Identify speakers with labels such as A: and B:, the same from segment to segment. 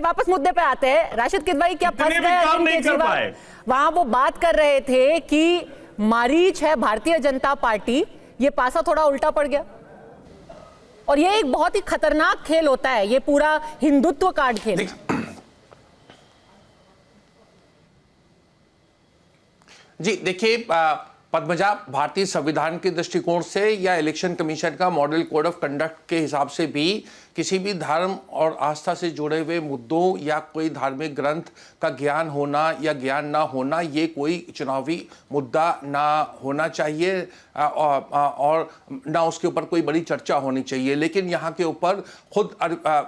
A: वापस मुद्दे पे आते हैं। राशिद किदवई क्या फंस गए अरविंद केजरीवाल? वहां वो बात कर रहे थे कि मारीच है भारतीय जनता पार्टी, ये पासा थोड़ा उल्टा पड़ गया। और ये एक बहुत ही खतरनाक खेल होता है, ये पूरा हिंदुत्व कार्ड खेल।
B: जी देखिए पद्मजा, भारतीय संविधान के दृष्टिकोण से या इलेक्शन कमीशन का मॉडल कोड ऑफ कंडक्ट के हिसाब से भी किसी भी धर्म और आस्था से जुड़े हुए मुद्दों या कोई धार्मिक ग्रंथ का ज्ञान होना या ज्ञान ना होना ये कोई चुनावी मुद्दा ना होना चाहिए और ना उसके ऊपर कोई बड़ी चर्चा होनी चाहिए। लेकिन यहाँ के ऊपर खुद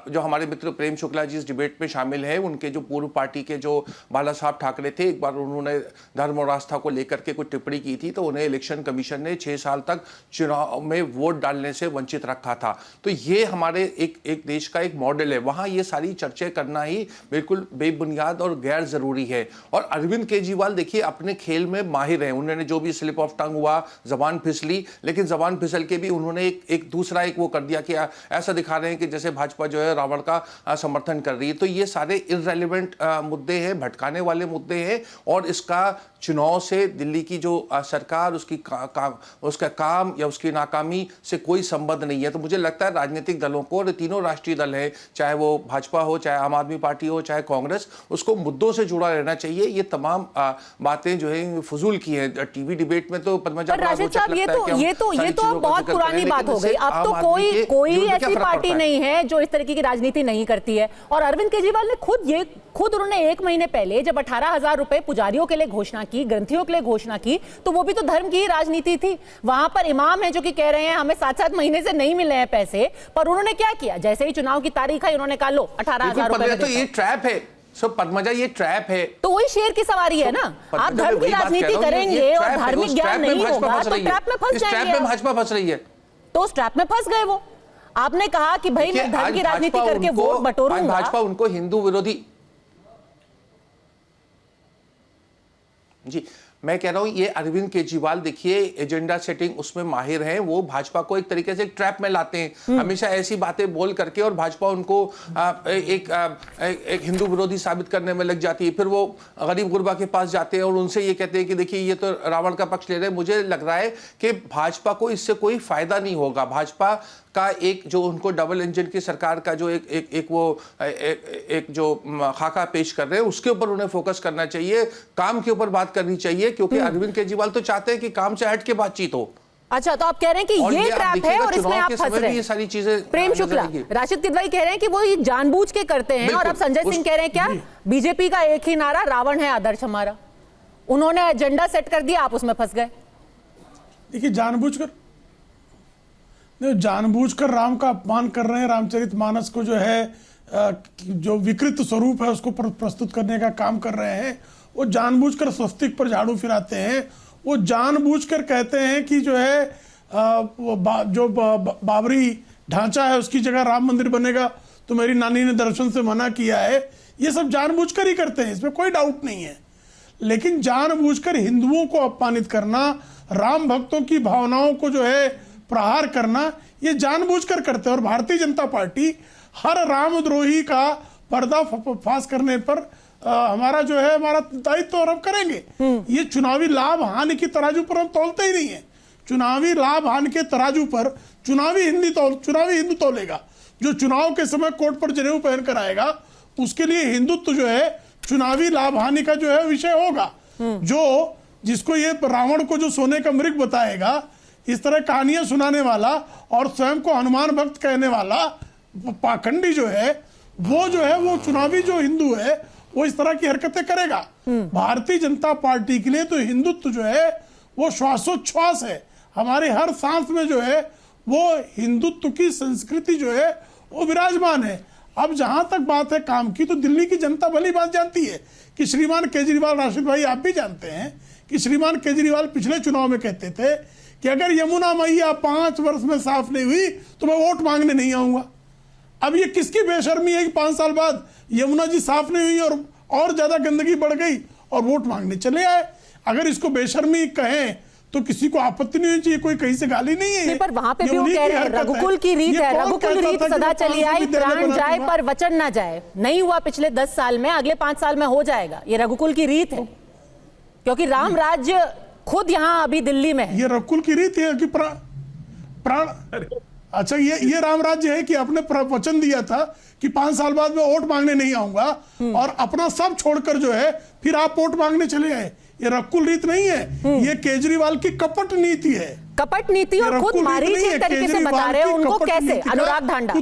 B: जो हमारे मित्र प्रेम शुक्ला जी इस डिबेट में शामिल हैं, उनके जो पूर्व पार्टी के जो बाला साहब ठाकरे थे, एक बार उन्होंने धर्म और आस्था को लेकर के कुछ टिप्पणी की थी तो उन्हें इलेक्शन कमीशन ने 6 साल तक चुनाव में वोट डालने से वंचित रखा था। तो ये हमारे एक देश का एक मॉडल है, वहां ये सारी चर्चा करना ही बिल्कुल बेबुनियाद और गैर जरूरी है। और अरविंद केजरीवाल देखिए अपने खेल में माहिर हैं, उन्होंने जो भी स्लिप ऑफ टंग हुआ, जबान फिसली, लेकिन जबान फिसल के भी उन्होंने एक दूसरा वो कर दिया कि ऐसा दिखा रहे हैं कि जैसे भाजपा जो है रावण का समर्थन कर रही है। तो ये सारे इररेलेवेंट मुद्दे हैं, भटकाने वाले मुद्दे हैं और इसका चुनाव से दिल्ली की जो सरकार उसका काम या उसकी नाकामी से कोई संबंध नहीं है। तो मुझे लगता है राजनीतिक दलों को, और तीनों राष्ट्रीय दल है, चाहे वो भाजपा हो, चाहे आम आदमी पार्टी हो, चाहे कांग्रेस, उसको मुद्दों से जुड़ा रहना चाहिए। ये तमाम बातें जो है फजूल की हैं। टीवी डिबेट में तो पद्मजा
A: राशिद साहब ये तो बहुत पुरानी बात हो गई। अब तो कोई ऐसी पार्टी नहीं है जो इस तरीके की राजनीति नहीं करती है। और अरविंद केजरीवाल ने खुद उन्होंने 1 महीने पहले जब 18,000 रुपए पुजारियों के लिए घोषणा की, ग्रंथियों के लिए घोषणा की, तो वो भी तो धर्म की ही राजनीति थी। वहां पर इमाम है जो कि कह रहे हैं हमें 7-7 महीने से नहीं मिले हैं पैसे, पर उन्होंने क्या किया, जैसे ही चुनाव की तारीख आई उन्होंने कहा लो 18,000 रुपए।
B: तो ये ट्रैप है पद्मजा, ये ट्रैप है।
A: तो वही शेर की सवारी है ना, आप धर्म की राजनीति करेंगे और धार्मिक ज्ञान नहीं होगा तो ट्रैप में फंस जाएंगे।
B: ट्रैप में भाजपा फंस रही है,
A: तो उस ट्रैप में फंस गए वो। आपने कहा कि भाई मैं धर्म की राजनीति करके वोट बटोरूंगा।
B: भाजपा उनको हिंदू विरोधी, जी मैं कह रहा हूं ये अरविंद केजरीवाल देखिए एजेंडा सेटिंग उसमें माहिर हैं। वो भाजपा को एक तरीके से एक ट्रैप में लाते हैं, हमेशा ऐसी बातें बोल करके, और भाजपा उनको एक हिंदू विरोधी साबित करने में लग जाती है। फिर वो गरीब गुरबा के पास जाते हैं और उनसे ये कहते हैं कि देखिए ये तो रावण का पक्ष ले रहे हैं। मुझे लग रहा है कि भाजपा को इससे कोई फायदा नहीं होगा। भाजपा का एक जो उनको डबल इंजन की सरकार का जो एक जो खाका पेश कर रहे हैं उसके ऊपर उन्हें फोकस करना चाहिए, काम के ऊपर बात करनी चाहिए, क्योंकि अरविंद केजरीवाल तो चाहते हैं कि काम से हट के बातचीत हो।
A: अच्छा, तो आप कह रहे हैं कि ये ट्रैप है और इसमें आप फंस रहे हैं।
B: ये सारी चीजें
A: प्रेम शुक्ला, राशिद किदवई कह रहे हैं कि वो ये जानबूझ के करते हैं, और अब संजय सिंह कह रहे हैं क्या, बीजेपी का एक ही नारा, रावण है आदर्श हमारा। उन्होंने एजेंडा सेट कर दिया, आप उसमें फंस गए।
C: देखिए जानबूझकर राम का अपमान कर रहे हैं। रामचरितमानस को जो है जो विकृत स्वरूप है उसको प्रस्तुत करने का काम कर रहे हैं। वो जानबूझकर स्वस्तिक पर झाड़ू फिराते हैं। वो जानबूझकर कहते हैं कि जो है बाबरी ढांचा है उसकी जगह राम मंदिर बनेगा, तो मेरी नानी ने दर्शन से मना किया है। ये सब जानबूझकर ही करते हैं, इसमें कोई डाउट नहीं है। लेकिन जानबूझकर हिंदुओं को अपमानित करना, राम भक्तों की भावनाओं को जो है प्रहार करना, ये जानबूझकर करते हैं। और भारतीय जनता पार्टी हर रामद्रोही का पर्दाफाश करने पर हमारा दायित्व और हम करेंगे। ये चुनावी लाभ हानि की तराजू पर हम तौलते ही नहीं है। चुनावी लाभ हानि के तराजू पर चुनावी हिंदू तौलेगा। जो चुनाव के समय कोर्ट पर जनेऊ पहन कर आएगा उसके लिए हिंदुत्व जो है चुनावी लाभ हानि का जो है विषय होगा। जिसको ये रावण को जो सोने का मृग बताएगा, इस तरह कहानियां सुनाने वाला और स्वयं को हनुमान भक्त कहने वाला पाखंडी जो है वो चुनावी जो हिंदू है वो इस तरह की हरकतें करेगा। भारतीय जनता पार्टी के लिए तो हिंदुत्व जो है वो श्वासोच्छ्वास है। हमारे हर सांस में जो है वो हिंदुत्व की संस्कृति जो है वो विराजमान है। अब जहां तक बात है काम की, तो दिल्ली की जनता भली बात जानती है कि श्रीमान केजरीवाल, राशिद भाई आप भी जानते हैं कि श्रीमान केजरीवाल पिछले चुनाव में कहते थे कि अगर यमुना मैया 5 वर्ष में साफ नहीं हुई तो मैं वोट मांगने नहीं आऊंगा। अब ये किसकी बेशर्मी है कि 5 साल बाद यमुना जी साफ नहीं हुई और ज्यादा गंदगी बढ़ गई और वोट मांगने चले आए। अगर इसको बेशर्मी कहें तो किसी को आपत्ति नहीं होनी चाहिए, कोई कहीं से गाली नहीं है।
A: नहीं, पर वहां पे भी वो कह रहे हैं रघुकुल की रीत है, रघुकुल रीत सदा चली आई, प्राण जाए पर वचन ना जाए। नहीं हुआ पिछले 10 साल में, अगले 5 साल में हो जाएगा। ये रघुकुल की रीत है, क्योंकि राम राज्य खुद यहाँ अभी दिल्ली में है।
C: ये रघुकुल की रीत है कि प्राण अच्छा, ये राम राज्य है कि आपने वचन दिया था कि 5 साल बाद मैं वोट मांगने नहीं आऊंगा, और अपना सब छोड़कर जो है फिर आप वोट मांगने चले गए। ये रघुकुल रीत नहीं है, ये केजरीवाल की कपट नीति है।
A: कपट नीति, और खुद मारीच एक तरीके से बता रहे हैं उनको। कैसे? अनुराग ढांडा